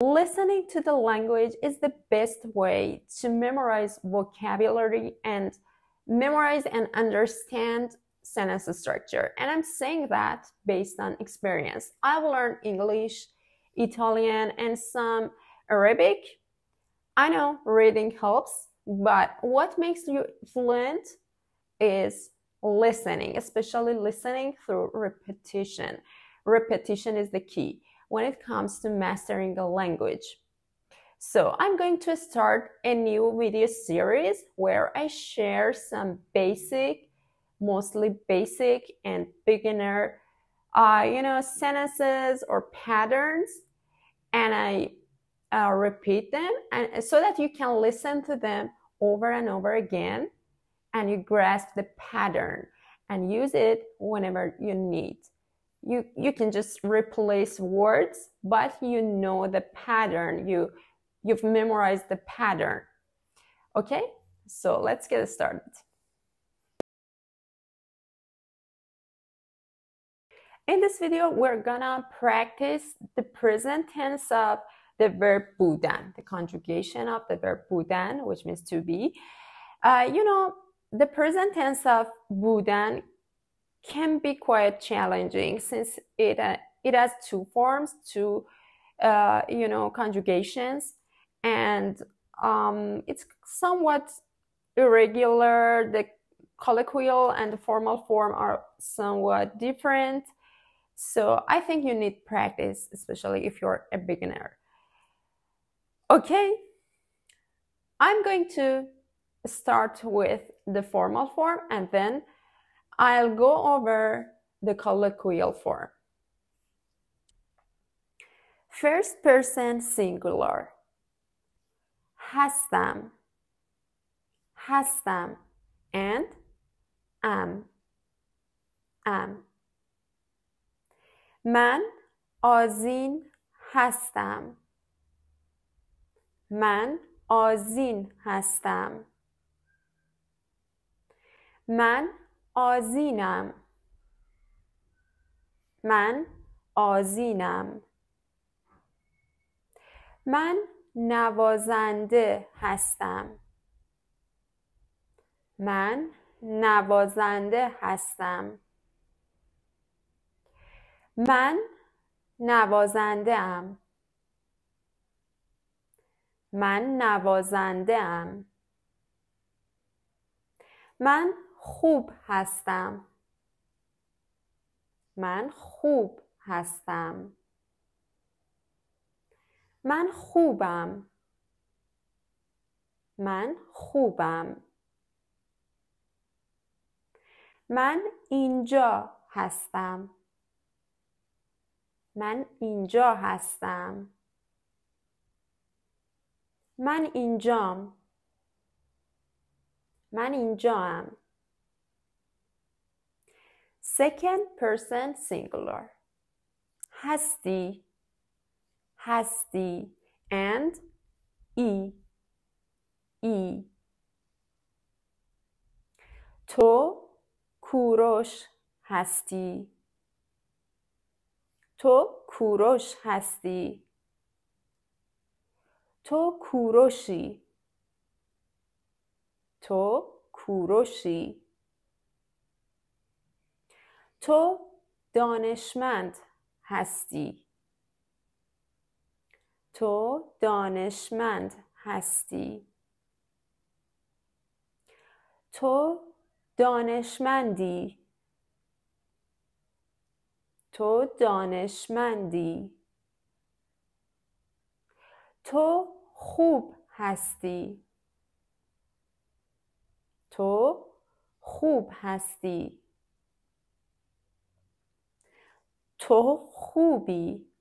Listening to the language is the best way to memorize vocabulary and memorize and understand sentence structure. And I'm saying that based on experience. I've learned English, Italian, and some Arabic. I know reading helps, but what makes you fluent is listening, especially listening through repetition. Repetition is the key when it comes to mastering a language. So I'm going to start a new video series where I share some basic, mostly basic and beginner, sentences or patterns, and I repeat them, and so that you can listen to them over and over again, and you grasp the pattern and use it whenever you need. You can just replace words, but you know the pattern. You've memorized the pattern. Okay, so let's get started. In this video, we're gonna practice the present tense of the verb بودن, the conjugation of the verb بودن, which means to be. The present tense of بودن can be quite challenging since it has two forms, two conjugations, and it's somewhat irregular. The colloquial and the formal form are somewhat different. So I think you need practice, especially if you're a beginner. Okay, I'm going to start with the formal form and then I'll go over the colloquial form. First person singular. هستم, هستم, and am. من آذین هستم. من آذین هستم. من آذینم. من آذینم. من نوازنده هستم. من نوازنده هستم. من نوازنده ام. من نوازنده ام. من خوب هستم. من خوب هستم. من خوبم. من خوبم. من اینجا هستم. من اینجا هستم. من اینجام. من اینجام. Second person singular. هستی. هستی and ای. ای. تو کوروش هستی. تو کوروش هستی. تو کوروشی. تو کوروشی. تو دانشمند هستی. تو دانشمند هستی. تو دانشمندی. تو دانشمندی. تو خوب هستی. تو خوب هستی. تو خوبی.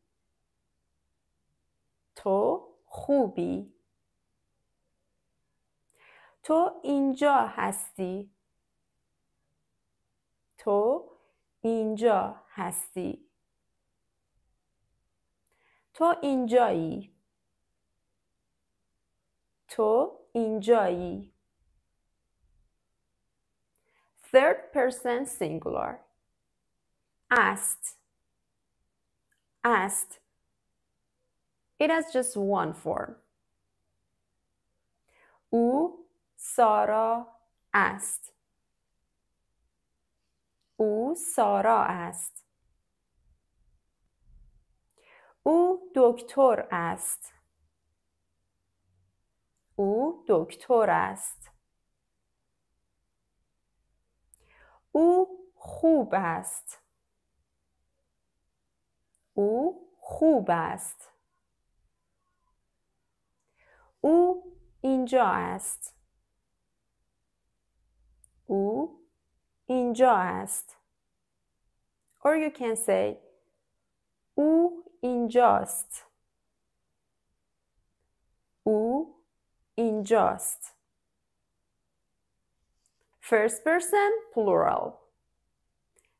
تو خوبی. تو اینجا هستی. تو اینجا هستی. تو اینجایی. تو اینجایی. Third person singular. Asked. Asked. It has just one form. او سارا است. او سارا است. او دکتر است. او دکتر است. او خوب است. او خوب است. او اینجا است. او اینجا است. Or you can say او اینجاست. او اینجاست. First person plural.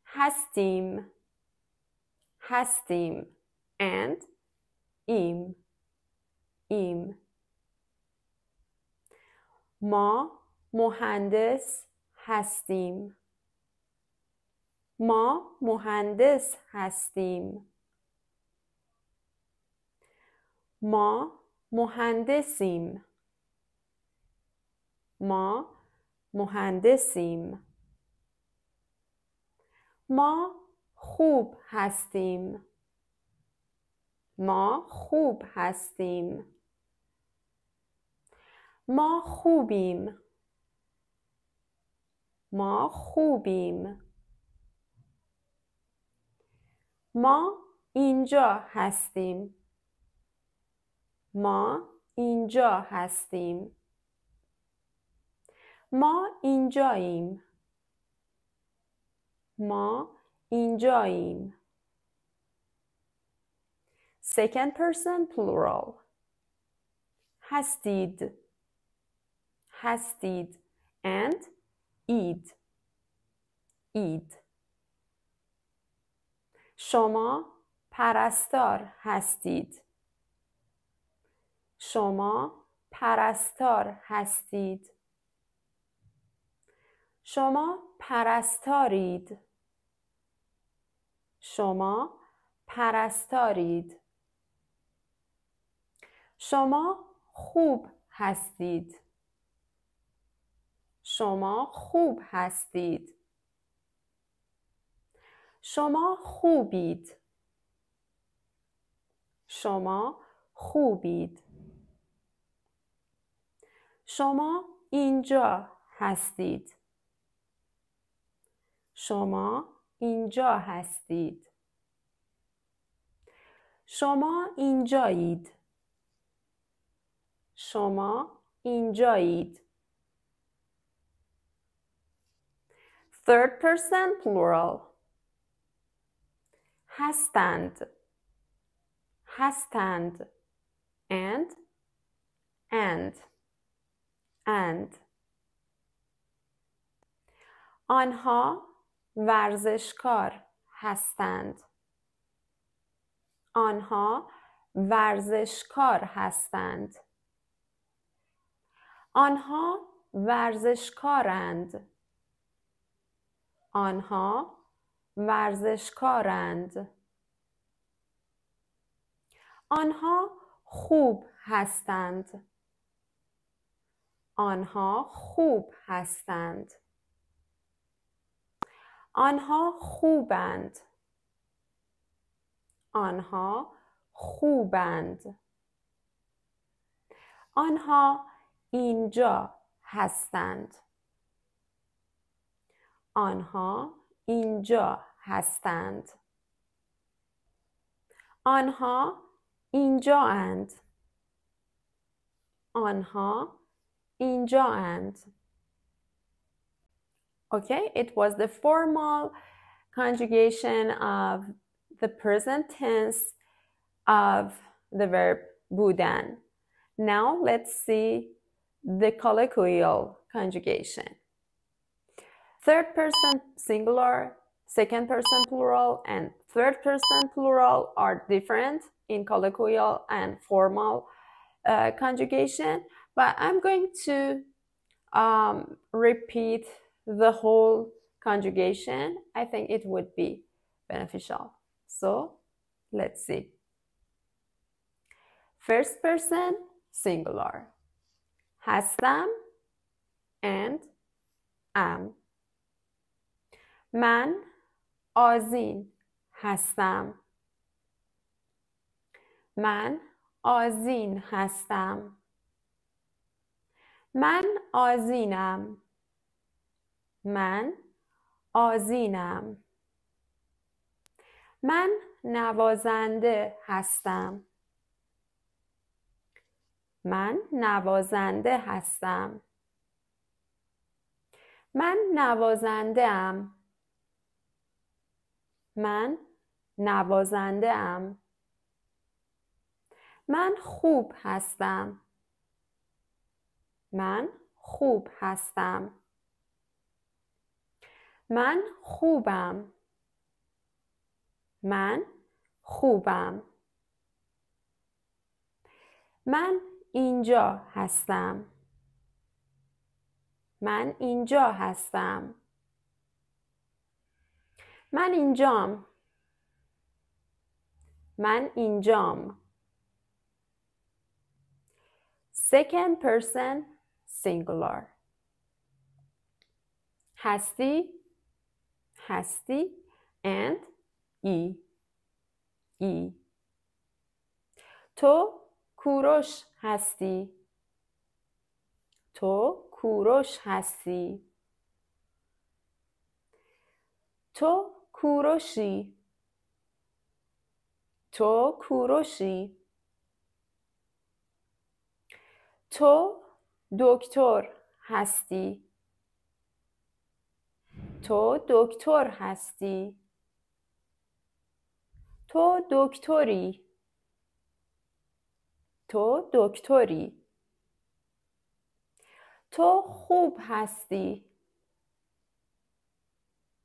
هستیم. هستیم. And ایم. ایم. ما مهندس هستیم. ما مهندس هستیم. ما مهندسیم. ما مهندسیم. ما خوب هستیم. ما خوب هستیم. ما خوبیم. ما خوبیم. ما اینجا هستیم. ما اینجا هستیم. ما اینجاییم. ما اینجاییم. Second person plural. هستید. هستید. And اید. اید. شما پرستار هستید. شما پرستار هستید. شما پرستارید. شما پرستارید. شما خوب هستید. شما خوب هستید. شما خوبید. شما خوبید. شما اینجا هستید. شما اینجا هستید. شما اینجایید. شما اینجایید. Third person plural. هستند. هستند. And آنها ورزشکار هستند. آنها ورزشکار هستند. آنها ورزشکارند. آنها ورزشکارند. آنها خوب هستند. آنها خوب هستند. آنها خوبند. آنها خوبند. آنها اینجا هستند. آنها اینجا هستند. آنها اینجااند. آنها اینجااند. Okay, it was the formal conjugation of the present tense of the verb بودن. Now let's see the colloquial conjugation. Third person singular, second person plural, and third person plural are different in colloquial and formal conjugation, but I'm going to repeat the whole conjugation. I think it would be beneficial. So let's see. First person singular. هستم and am. من آذین هستم. من آذین هستم. من آذینم. من آذینم. من نوازنده هستم. من نوازنده هستم. من نوازنده ام. من نوازنده ام. من خوب هستم. من خوب هستم. من خوبم. من خوبم. من اینجا هستم. من اینجا هستم. من اینجام. من اینجام. Second person singular. هستی، هستی and ای. تو کوروش هستی. تو کوروش هستی. تو کوروشی. تو کوروشی. تو دکتر هستی. تو دکتر هستی. تو دکتری. تو دکتری. تو خوب هستی.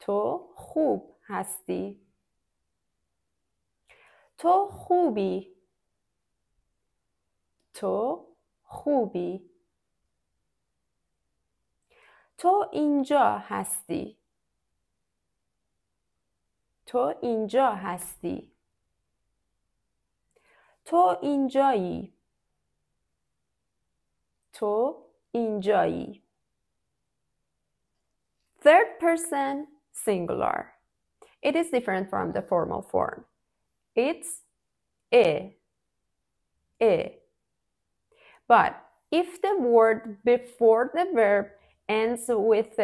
تو خوب هستی. تو خوبی. تو خوبی. تو اینجا هستی. تو اینجا هستی. تو اینجایی. تو اینجایی. Third person singular. It is different from the formal form. It's a. But if the word before the verb ends with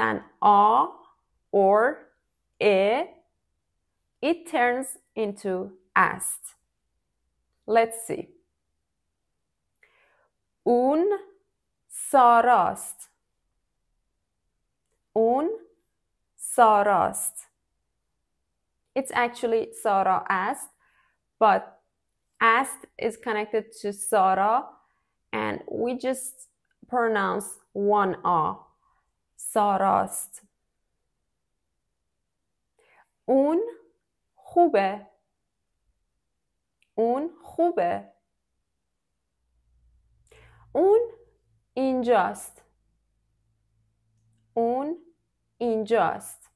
an a or a, it turns into ast. Let's see. اون ساراست. اون ساراست. It's actually Sara asked, but asked is connected to Sara and we just pronounce one a. ساراست. اون خوبه. اون خوبه. اون اینجاست. اون اینجاست.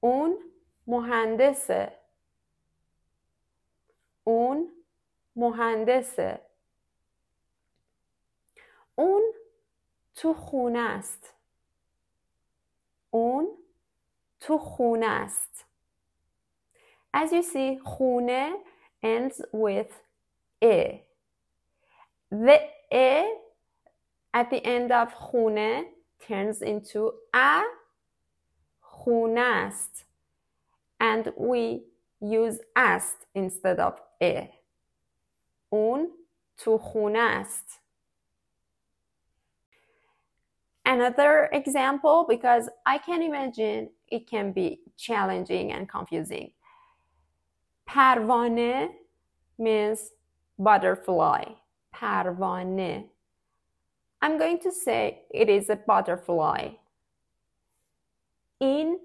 اون مهندسه. اون مهندسه. اون تو خونه است. اون تو خونه است. As you see, خونه ends with a. The a at the end of خونه turns into a. خونه است. And we use است instead of a. اون تو خونه است. Another example, because I can imagine it can be challenging and confusing. پروانه means butterfly. پروانه. I'm going to say it is a butterfly. این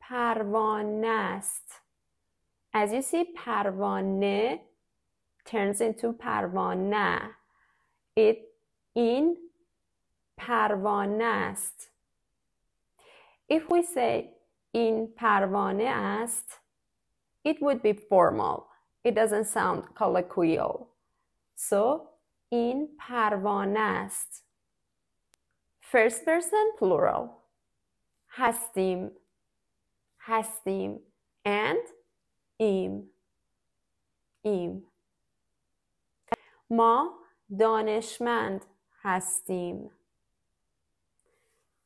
پروانه است. As you see, پروانه turns into پروانه. این پروانه است. If we say این پروانه است, it would be formal. It doesn't sound colloquial. So, این پروانه است. First person plural. هستیم. هستیم. And ایم. ایم. ما دانشمند هستیم.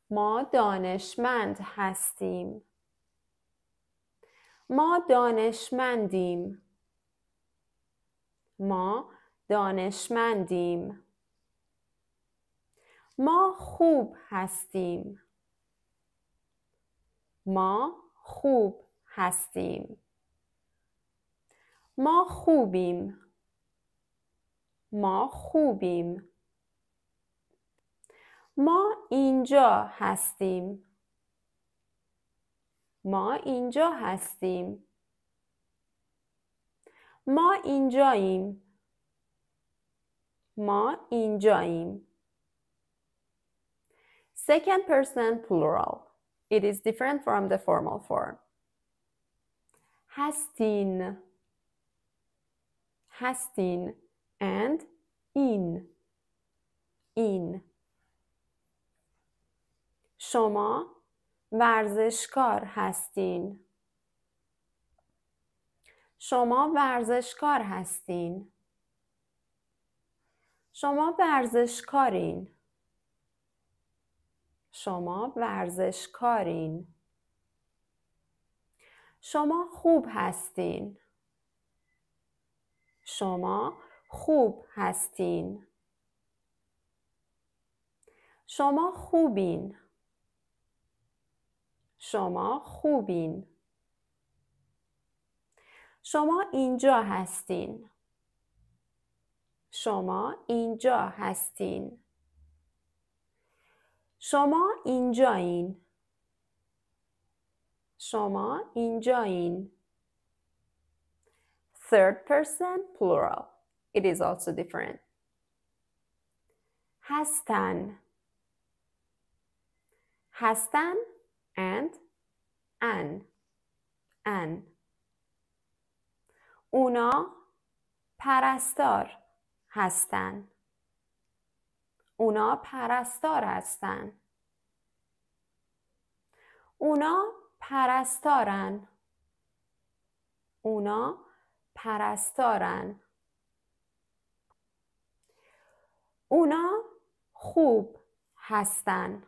ما دانشمند هستیم. ما دانشمندیم. ما دانشمندیم. ما خوب هستیم. ما خوب هستیم. ما خوبیم. ما خوبیم. ما اینجا هستیم. ما اینجا هستیم. ما اینجاییم. ما اینجاییم. Second person plural. It is different from the formal form. هستین. هستین. And این. این. شما ورزشکار هستین. شما ورزشکار هستین. شما ورزشکارین. شما ورزشکارین. شما خوب هستین. شما خوب هستین. شما خوبین. شما خوبین. شما اینجا هستین. شما اینجا هستین. شما اینجایین. شما اینجایین. Third person plural. It is also different. هستن. هستن and an. اونا پرستار هستن. اونا پرستار هستن. اونا پرستارن. اونا پرستارن. اونا خوب هستن.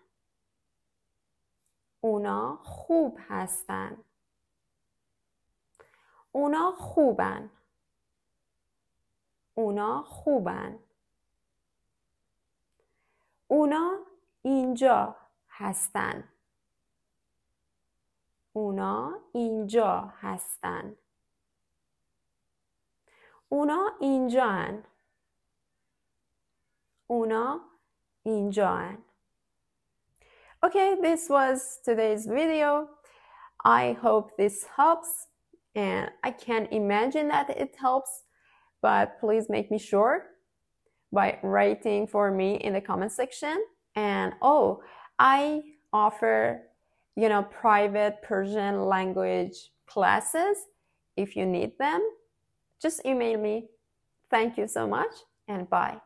اونا خوب هستن. اونا خوبن. اونا خوبن. اونا اینجا هستن. اونا اینجا هستن. اونا اینجان. اونا اینجان. Okay, this was today's video. I hope this helps, and I can imagine that it helps, but please make me sure by writing for me in the comment section. And oh, I offer, private Persian language classes. If you need them, just email me. Thank you so much, and bye.